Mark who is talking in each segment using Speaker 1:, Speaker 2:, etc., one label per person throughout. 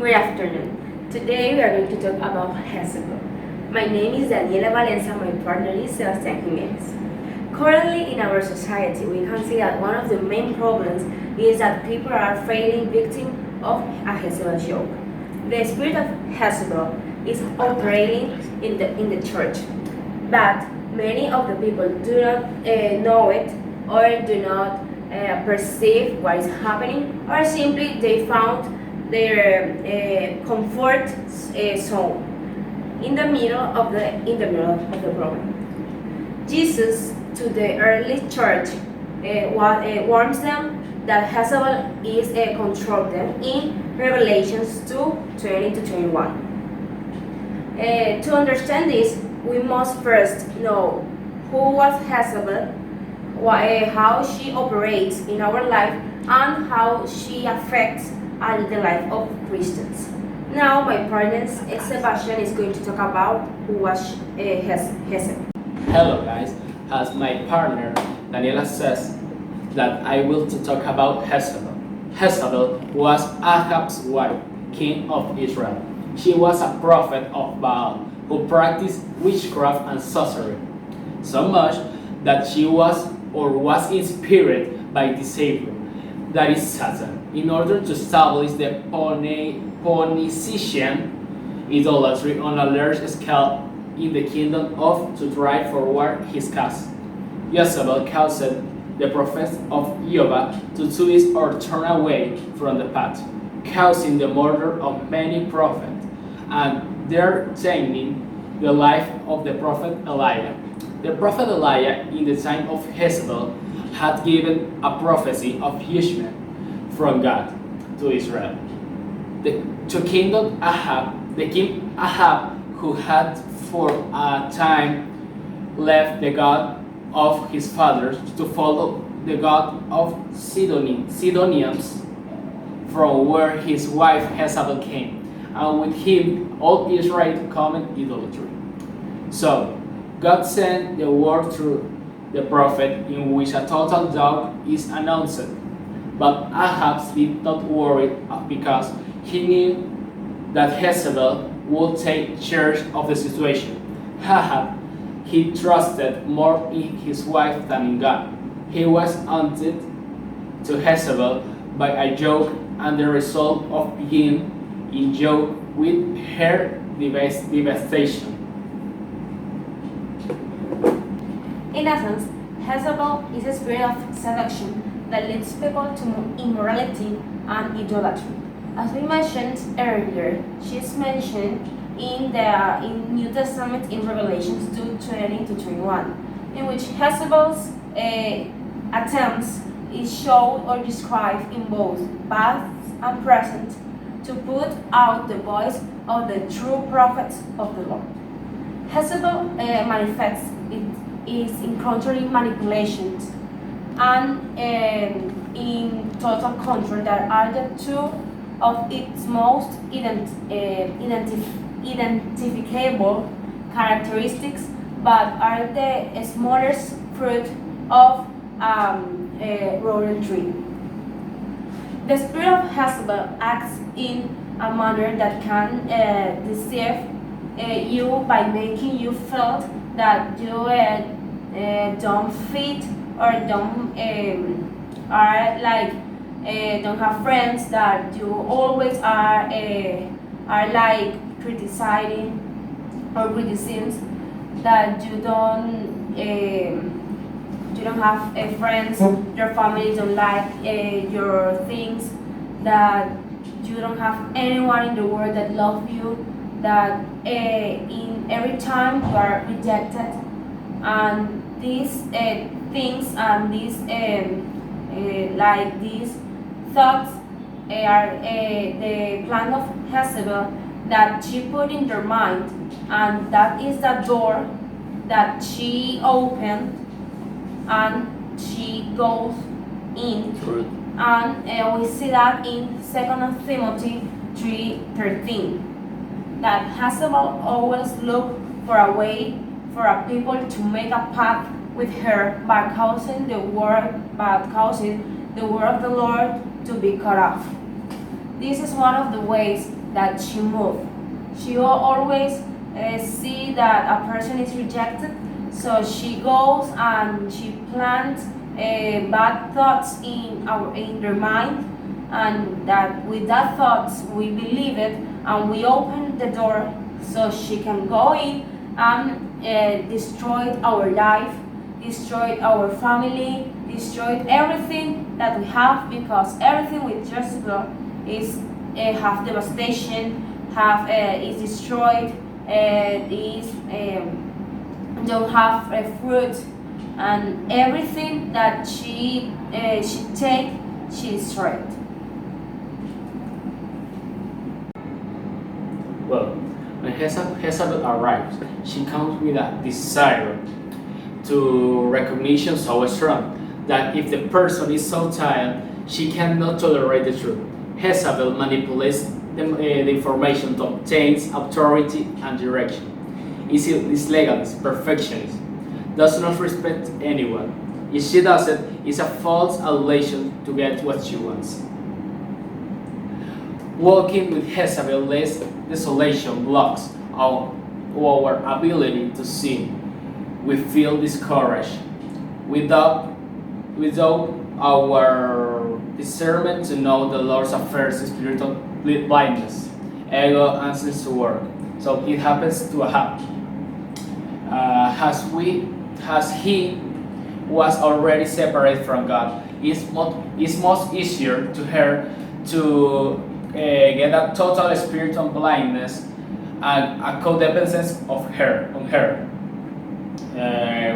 Speaker 1: Good afternoon. Today we are going to talk about Jezebel. My name is Daniela Valenza, my partner is Sebastián Jimenez. Currently in our society, we can see that one of the main problems is that people are falling victim of a Jezebel joke. The spirit of Jezebel is operating in the church, but many of the people do not know it or do not perceive what is happening, or simply they found their comfort zone in the middle of the problem. Jesus to the early church warns them that Jezebel is controlled them in Revelations 2:20-21. To understand this, we must first know who was Jezebel, how she operates in our life, and how she affects the life of Christians. Now, my partner Sebastian is going to talk about who was Jezebel.
Speaker 2: Hello guys, as my partner Daniela says that I will to talk about Jezebel. Jezebel was Ahab's wife, king of Israel. She was a prophet of Baal who practiced witchcraft and sorcery, so much that she was inspired by Jezebel, that is Satan, in order to establish the Phoenician idolatry on a large scale in the kingdom to drive forward his cause. Jezebel caused the prophets of Jehovah to twist or turn away from the path, causing the murder of many prophets, and threatening the life of the prophet Elijah. The prophet Elijah, in the time of Jezebel, had given a prophecy of judgment from God to Israel. The king Ahab, who had for a time left the God of his fathers to follow the God of Sidonians, from where his wife Jezebel came, and with him all Israel common idolatry. So God sent the word through the prophet, in which a total doubt is announced. But Ahab did not worry, because he knew that Jezebel would take charge of the situation. Ahab, he trusted more in his wife than in God. He was haunted to Jezebel by a joke, and the result of being in joke with her devastation.
Speaker 1: In essence, Jezebel is a spirit of seduction that leads people to immorality and idolatry. As we mentioned earlier, she is mentioned in New Testament in Revelations 2:20-21, in which Jezebel's attempts is shown or described in both past and present to put out the voice of the true prophets of the Lord. Jezebel manifests is in controlling manipulations and in total control, that are the two of its most identifiable characteristics, but are the smallest fruit of a rotten tree. The spirit of Jezebel acts in a manner that can deceive you by making you feel that you don't fit or don't don't have friends, that you always are like criticizing or criticisms, that you don't have friends, your family don't like your things, that you don't have anyone in the world that loves you, that in every time you are rejected, and these things and these these thoughts are the plan of Jezebel that she put in their mind, and that is the door that she opened and she goes in.
Speaker 2: Truth.
Speaker 1: And we see that in 2 Timothy 3:13, that Jezebel always looked for a way for a people to make a pact with her by causing the word of the Lord to be cut off. This is one of the ways that she moved. She always see that a person is rejected, so she goes and she plants bad thoughts in their mind, and that with that thoughts we believe it, and we open the door so she can go in and destroy our life, destroy our family, destroy everything that we have, because everything with Jezebel is have devastation, have is destroyed, is don't have fruit, and everything that she take, she destroyed.
Speaker 2: Well, when Jezebel arrives, she comes with a desire to recognition so strong that if the person is so tired, she cannot tolerate the truth. Jezebel manipulates the information to obtain authority and direction. Is legalist, perfectionist, does not respect anyone. If she does it, it's a false adulation to get what she wants. Walking with Jezebel lays desolation, blocks our ability to see. We feel discouraged. Without our discernment to know the Lord's affairs, spiritual blindness, ego, and sense to work. So it happens to Ahab. As he was already separate from God, it's most easier to her to get a total spiritual blindness and a codependence on her,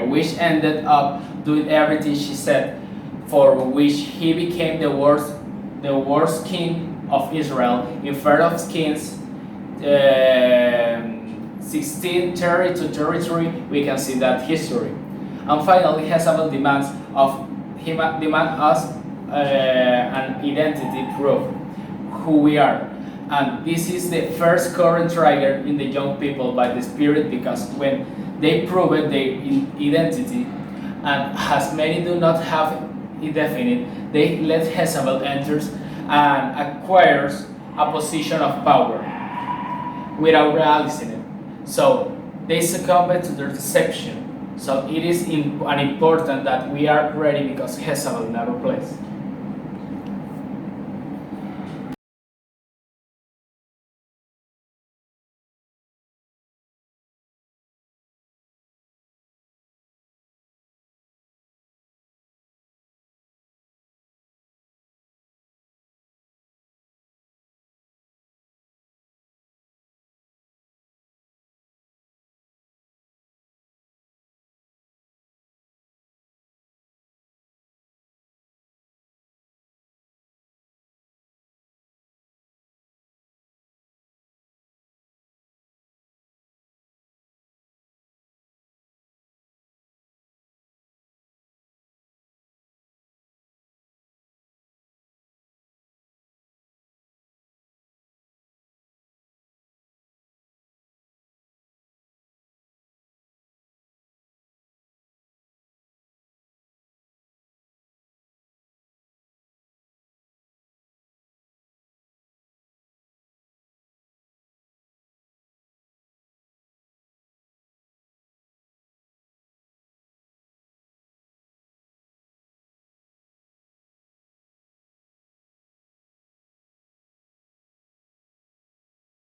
Speaker 2: which ended up doing everything she said, for which he became the worst king of Israel in 1 Kings 16:30 to 33. We can see that history. And finally, Jezebel demands us an identity proof who we are. And this is the first current trigger in the young people by the Spirit, because when they prove it, their identity, and as many do not have it definite, they let Jezebel enters and acquires a position of power without realizing it. So they succumb to their deception. So it is important that we are ready, because Jezebel in our place.